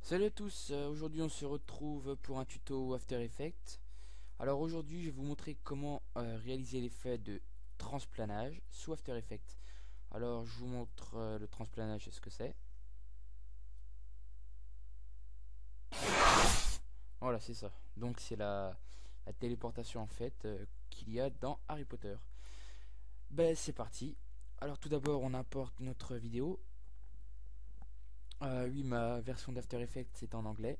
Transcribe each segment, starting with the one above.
Salut à tous, aujourd'hui on se retrouve pour un tuto After Effects. Alors aujourd'hui je vais vous montrer comment réaliser l'effet de transplanage sous After Effects. Alors je vous montre le transplanage, ce que c'est. Voilà, c'est ça. Donc c'est la téléportation en fait qu'il y a dans Harry Potter. Ben c'est parti. Alors tout d'abord on importe notre vidéo. Oui, ma version d'After Effects c'est en anglais.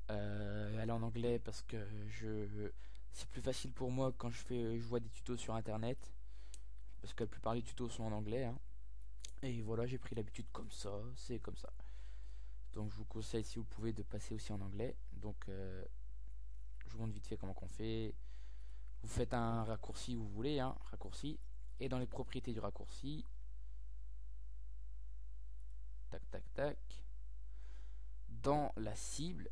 Elle est en anglais parce que c'est plus facile pour moi quand je vois des tutos sur internet, parce que la plupart des tutos sont en anglais, hein. Et voilà, j'ai pris l'habitude comme ça, c'est comme ça. Donc je vous conseille, si vous pouvez, de passer aussi en anglais. Donc je vous montre vite fait comment qu'on fait. Vous faites un raccourci où vous voulez, hein, raccourci, et dans les propriétés du raccourci, tac tac tac, dans la cible,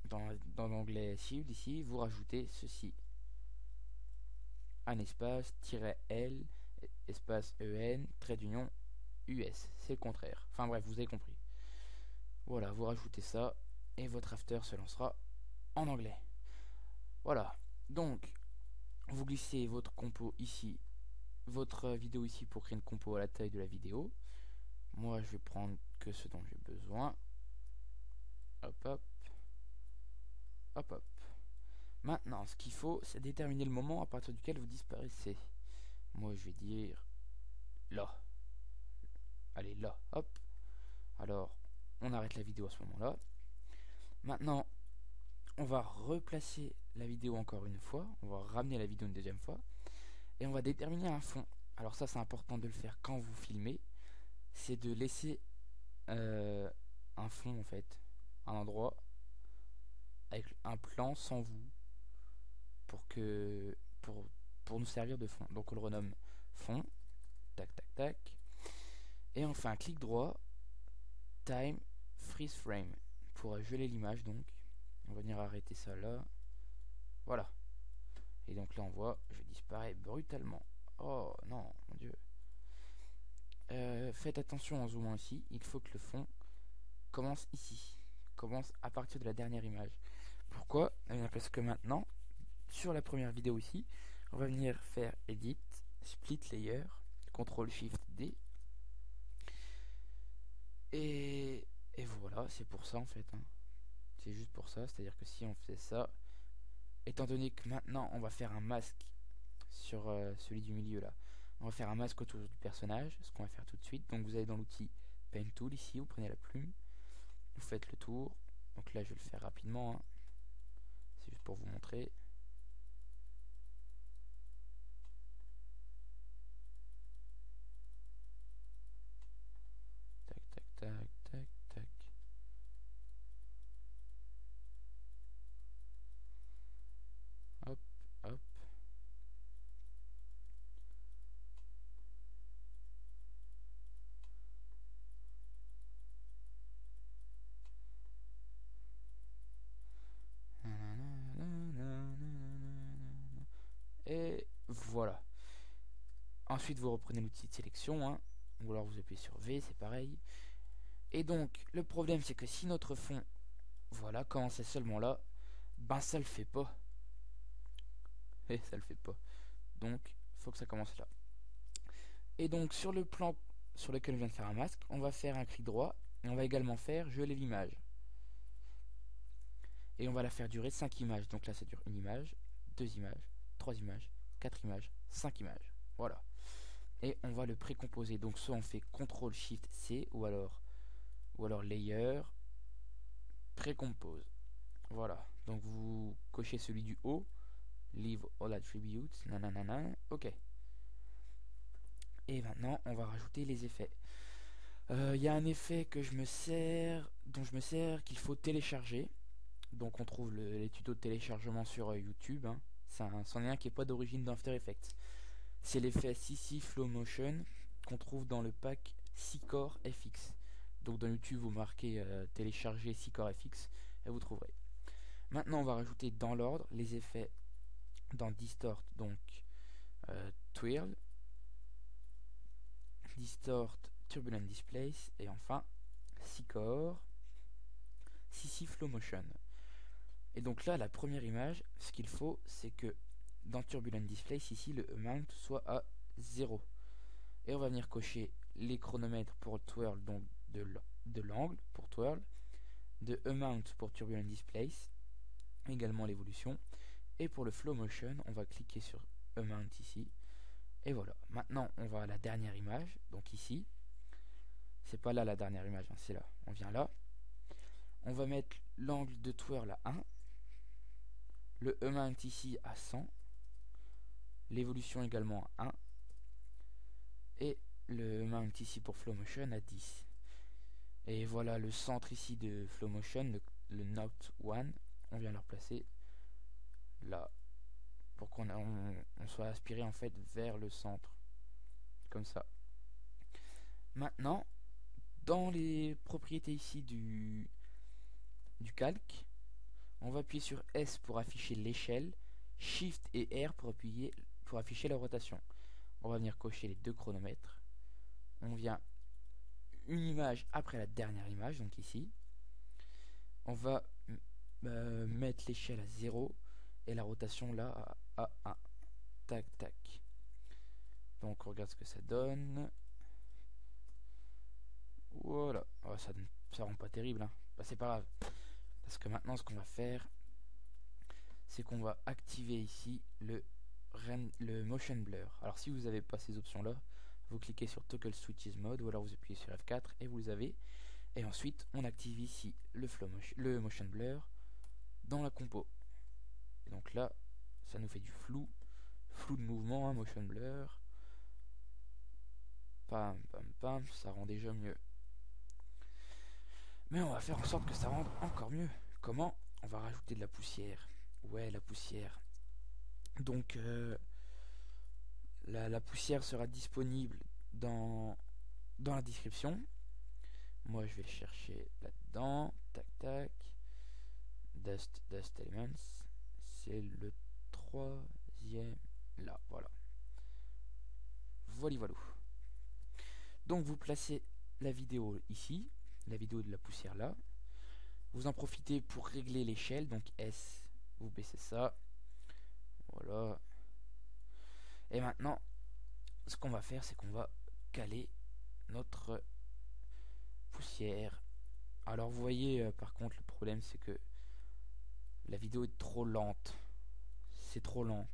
dans l'onglet cible ici, vous rajoutez ceci: un espace, -L, espace EN, trait d'union, US. C'est le contraire. Enfin bref, vous avez compris. Voilà, vous rajoutez ça, et votre after se lancera en anglais. Voilà. Donc, vous glissez votre compo ici, votre vidéo ici pour créer une compo à la taille de la vidéo. Moi, je vais prendre que ce dont j'ai besoin. Hop, hop, hop, hop. Maintenant, ce qu'il faut, c'est déterminer le moment à partir duquel vous disparaissez. Moi, je vais dire là. Allez, là, hop. Alors, on arrête la vidéo à ce moment-là. Maintenant, on va replacer la vidéo encore une fois. On va ramener la vidéo une deuxième fois. Et on va déterminer un fond. Alors ça, c'est important de le faire quand vous filmez. C'est de laisser un fond, en fait. Un endroit avec un plan sans vous. Pour que pour nous servir de fond. Donc on le renomme fond. Tac, tac, tac. Et on fait un clic droit. Time, freeze frame. Pour geler l'image, donc. On va venir arrêter ça là. Voilà. Et donc là, on voit, je disparais brutalement. Oh non, mon dieu. Faites attention en zoomant ici. Il faut que le fond commence ici. Commence à partir de la dernière image. Pourquoi? Eh bien parce que maintenant, sur la première vidéo ici, on va venir faire Edit, Split Layer, CTRL SHIFT D. Et voilà, c'est pour ça en fait, hein. C'est juste pour ça, c'est-à-dire que si on faisait ça, étant donné que maintenant on va faire un masque sur celui du milieu là, on va faire un masque autour du personnage, ce qu'on va faire tout de suite. Donc vous allez dans l'outil Pen Tool ici, vous prenez la plume, vous faites le tour. Donc là je vais le faire rapidement, hein. C'est juste pour vous montrer. Tac tac tac tac tac. Hop hop. Et voilà. Ensuite vous reprenez l'outil de sélection, hein, ou alors vous appuyez sur V, c'est pareil. Et donc le problème c'est que si notre fond, voilà, commençait seulement là, ben ça le fait pas. Et ça le fait pas. Donc faut que ça commence là. Et donc sur le plan sur lequel je viens de faire un masque, on va faire un clic droit et on va également faire geler l'image. Et on va la faire durer 5 images. Donc là ça dure une image, 2 images, 3 images, 4 images, 5 images. Voilà. Et on va le précomposer. Donc soit on fait CTRL SHIFT C ou alors Layer, précompose. Voilà. Donc vous cochez celui du haut, Leave all attributes, nanana, ok. Et maintenant on va rajouter les effets. Il y a un effet que je me sers, dont je me sers, qu'il faut télécharger. Donc on trouve les tutos de téléchargement sur YouTube, hein. C'en est un qui n'est pas d'origine d'After Effects. C'est l'effet CC Flow Motion qu'on trouve dans le pack Seacore FX. Donc dans YouTube vous marquez télécharger Seacore FX et vous trouverez. Maintenant on va rajouter dans l'ordre les effets dans Distort, donc Twirl, Distort, Turbulent Displace et enfin Seacore. CC Flow Motion. Et donc là, la première image, ce qu'il faut, c'est que dans Turbulent Display, ici, le amount soit à 0. Et on va venir cocher les chronomètres pour twirl, donc de l'angle pour twirl, de amount pour Turbulent Displace, également l'évolution. Et pour le Flow Motion, on va cliquer sur amount ici. Et voilà. Maintenant, on va à la dernière image, donc ici. C'est pas là la dernière image, hein, c'est là. On vient là. On va mettre l'angle de twirl à 1. Le amount ici à 100. L'évolution également à 1. Et le amount ici pour Flow Motion à 10. Et voilà le centre ici de Flow Motion, le Note 1. On vient le replacer là. Pour qu'on soit aspiré en fait vers le centre. Comme ça. Maintenant, dans les propriétés ici du calque, on va appuyer sur S pour afficher l'échelle, Shift et R pour afficher la rotation. On va venir cocher les deux chronomètres. On vient une image après la dernière image, donc ici. On va mettre l'échelle à 0 et la rotation là à 1. Tac, tac. Donc on regarde ce que ça donne. Voilà. Oh, ça rend pas terrible, hein. Bah, c'est pas grave. Parce que maintenant, ce qu'on va faire, c'est qu'on va activer ici le Motion Blur. Alors, si vous n'avez pas ces options-là, vous cliquez sur Toggle Switches Mode ou alors vous appuyez sur F4 et vous les avez. Et ensuite, on active ici le Motion Blur dans la compo. Et donc là, ça nous fait du flou de mouvement, hein, Motion Blur. Pam, pam, pam, ça rend déjà mieux. Mais on va faire en sorte que ça rende encore mieux. Comment? On va rajouter de la poussière. Ouais, la poussière. Donc, la poussière sera disponible dans la description. Moi, je vais le chercher là-dedans. Tac, tac. Dust Elements. C'est le troisième là. Voilà. Voilà. Donc, vous placez la vidéo ici. La vidéo de la poussière là. Vous en profitez pour régler l'échelle. Donc, S, vous baissez ça. Voilà. Et maintenant, ce qu'on va faire, c'est qu'on va caler notre poussière. Alors vous voyez, par contre, le problème, c'est que la vidéo est trop lente. C'est trop lent.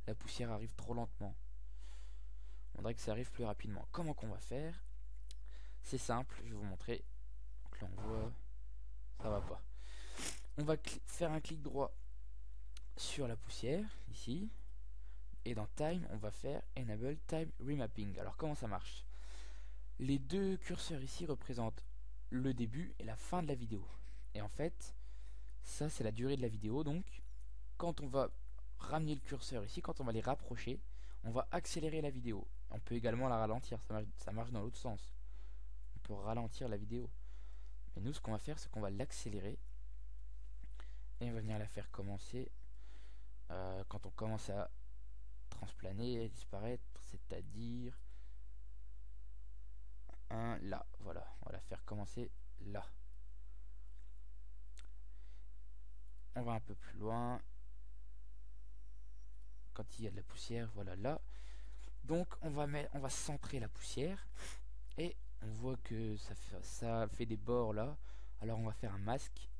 La poussière arrive trop lentement. On voudrait que ça arrive plus rapidement. Comment qu'on va faire? C'est simple, je vais vous montrer. Donc là, on voit, ça va pas. On va faire un clic droit sur la poussière, ici. Et dans Time, on va faire Enable Time Remapping. Alors comment ça marche? Les deux curseurs ici représentent le début et la fin de la vidéo. Et en fait, ça c'est la durée de la vidéo. Donc, quand on va ramener le curseur ici, quand on va les rapprocher, on va accélérer la vidéo. On peut également la ralentir, ça marche dans l'autre sens. On peut ralentir la vidéo. Mais nous, ce qu'on va faire, c'est qu'on va l'accélérer. Et on va venir la faire commencer quand on commence à transplaner et disparaître, c'est-à-dire là, voilà, on va la faire commencer là. On va un peu plus loin. Quand il y a de la poussière, voilà là. Donc on va centrer la poussière et on voit que ça fait des bords là. Alors on va faire un masque.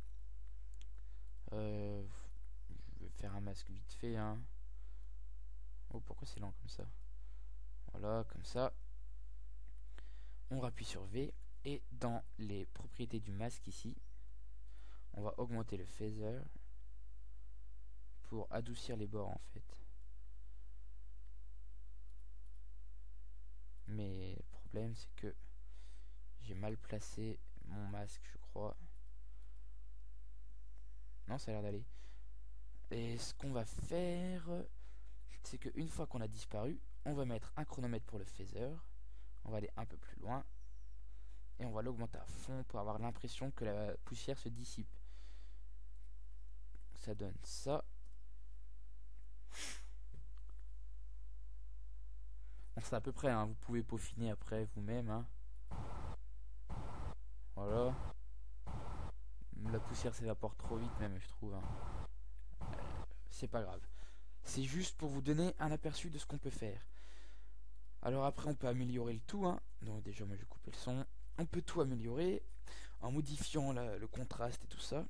Je vais faire un masque vite fait, hein. Oh, pourquoi c'est lent comme ça? Voilà, comme ça. On appuie sur V et dans les propriétés du masque ici, on va augmenter le phaser pour adoucir les bords en fait. Mais le problème c'est que j'ai mal placé mon masque, je crois. Non, ça a l'air d'aller. Et ce qu'on va faire, c'est qu'une fois qu'on a disparu, on va mettre un chronomètre pour le phaser. On va aller un peu plus loin. Et on va l'augmenter à fond pour avoir l'impression que la poussière se dissipe. Ça donne ça. Bon, c'est à peu près, hein. Vous pouvez peaufiner après vous-même, hein. Voilà. La poussière s'évapore trop vite même, je trouve, hein. C'est pas grave. C'est juste pour vous donner un aperçu de ce qu'on peut faire. Alors après, on peut améliorer le tout, hein. Donc déjà, moi, je vais couper le son. On peut tout améliorer en modifiant le contraste et tout ça.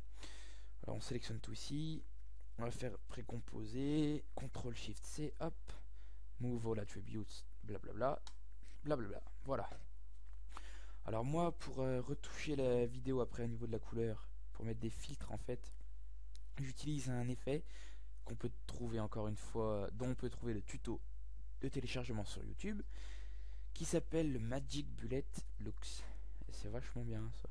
Alors on sélectionne tout ici. On va faire précomposer. CTRL SHIFT C, hop. Move all attributes, blablabla. Blablabla. Voilà. Alors moi, pour retoucher la vidéo après au niveau de la couleur, pour mettre des filtres en fait, j'utilise un effet qu'on peut trouver encore une fois, dont on peut trouver le tuto de téléchargement sur YouTube, qui s'appelle le Magic Bullet Looks. Et c'est vachement bien ça.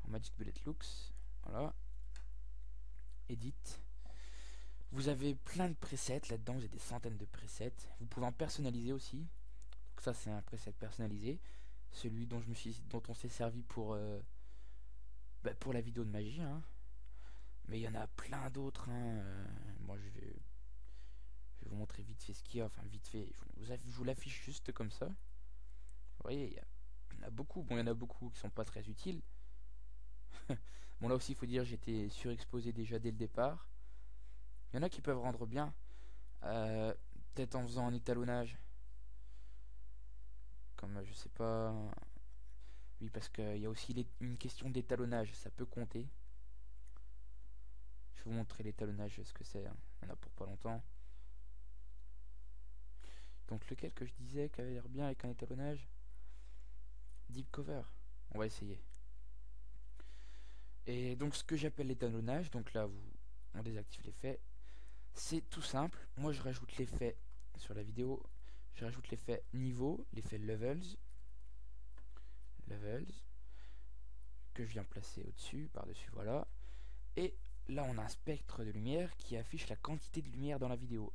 Alors, Magic Bullet Looks, voilà. Edit. Vous avez plein de presets là-dedans, j'ai des centaines de presets. Vous pouvez en personnaliser aussi. Donc ça c'est un preset personnalisé. Celui dont dont on s'est servi pour la vidéo de magie, hein. Mais il y en a plein d'autres, hein. Moi je vais vous montrer vite fait ce qu'il y a, enfin vite fait. Je vous l'affiche juste comme ça. Vous voyez, il y en a beaucoup. Bon, il y en a beaucoup qui sont pas très utiles. Bon, là aussi il faut dire j'étais surexposé déjà dès le départ. Il y en a qui peuvent rendre bien. Peut-être en faisant un étalonnage. Comme je sais pas. Oui, parce qu'il y a aussi une question d'étalonnage, ça peut compter. Je vais vous montrer l'étalonnage, ce que c'est, hein. On en a pour pas longtemps. Donc lequel que je disais qui avait l'air bien avec un étalonnage? Deep Cover. On va essayer. Et donc ce que j'appelle l'étalonnage, donc là on désactive l'effet. C'est tout simple. Moi je rajoute l'effet sur la vidéo. Je rajoute l'effet niveau, l'effet levels. Que je viens placer au-dessus, par-dessus, voilà. Et là on a un spectre de lumière qui affiche la quantité de lumière dans la vidéo.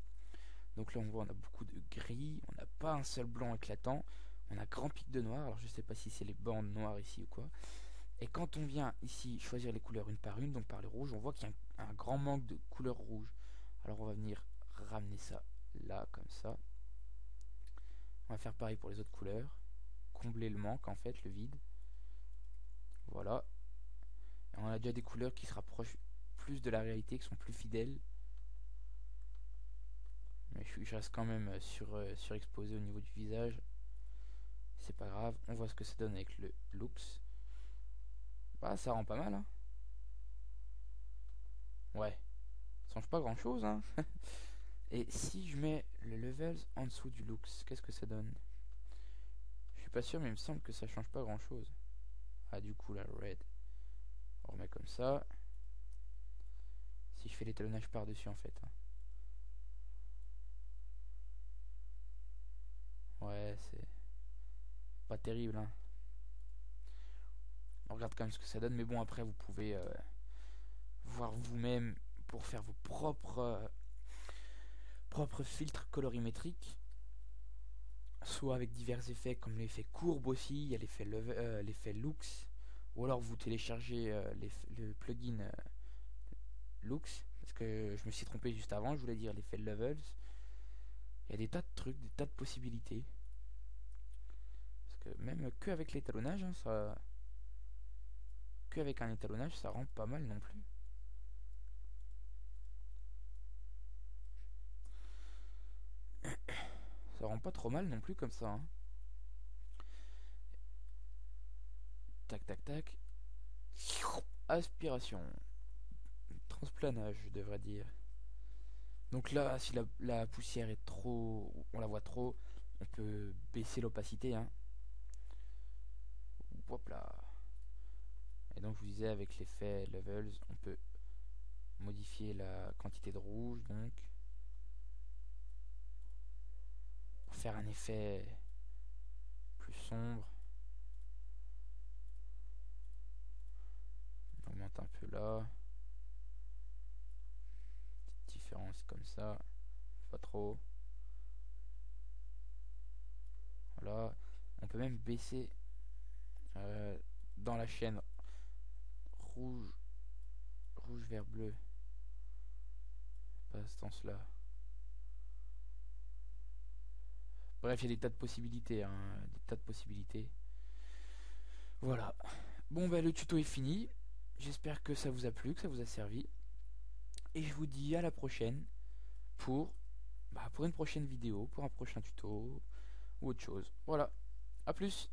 Donc là on voit on a beaucoup de gris, on n'a pas un seul blanc éclatant, on a grand pic de noir, alors je sais pas si c'est les bandes noires ici ou quoi. Et quand on vient ici choisir les couleurs une par une, donc par le rouge, on voit qu'il y a un grand manque de couleur rouge. Alors on va venir ramener ça là comme ça. On va faire pareil pour les autres couleurs, combler le manque en fait, le vide. Voilà. Et on a déjà des couleurs qui se rapprochent plus de la réalité, qui sont plus fidèles. Mais je reste quand même surexposé au niveau du visage. C'est pas grave, on voit ce que ça donne avec le looks. Bah ça rend pas mal, hein. Ouais, ça change pas grand chose, hein. Et si je mets le levels en dessous du looks, qu'est-ce que ça donne? Je suis pas sûr, mais il me semble que ça change pas grand chose. Ah, du coup, la red, on remet comme ça. Si je fais l'étalonnage par-dessus, en fait, hein. Ouais, c'est pas terrible, hein. On regarde quand même ce que ça donne, mais bon, après, vous pouvez voir vous-même pour faire vos propres filtres colorimétriques, soit avec divers effets comme l'effet courbe aussi, il y a l'effet looks, ou alors vous téléchargez le plugin looks, parce que je me suis trompé juste avant, je voulais dire l'effet levels. Il y a des tas de trucs, des tas de possibilités. Parce que même qu'avec l'étalonnage, hein, qu'avec un étalonnage, ça rend pas mal non plus. Ça rend pas trop mal non plus comme ça, hein. Tac tac tac. Aspiration. Transplanage, je devrais dire. Donc là, si la poussière est trop, on la voit trop, on peut baisser l'opacité, hein. Hop là. Et donc je vous disais avec l'effet levels, on peut modifier la quantité de rouge, donc pour faire un effet plus sombre. On augmente un peu là. Petite différence comme ça, pas trop. Voilà. On peut même baisser dans la chaîne rouge, vert, bleu. Pas ce sens-là. Bref, il y a des tas de possibilités, hein, des tas de possibilités. Voilà. Bon, bah le tuto est fini. J'espère que ça vous a plu, que ça vous a servi. Et je vous dis à la prochaine pour, pour une prochaine vidéo, pour un prochain tuto ou autre chose. Voilà, à plus.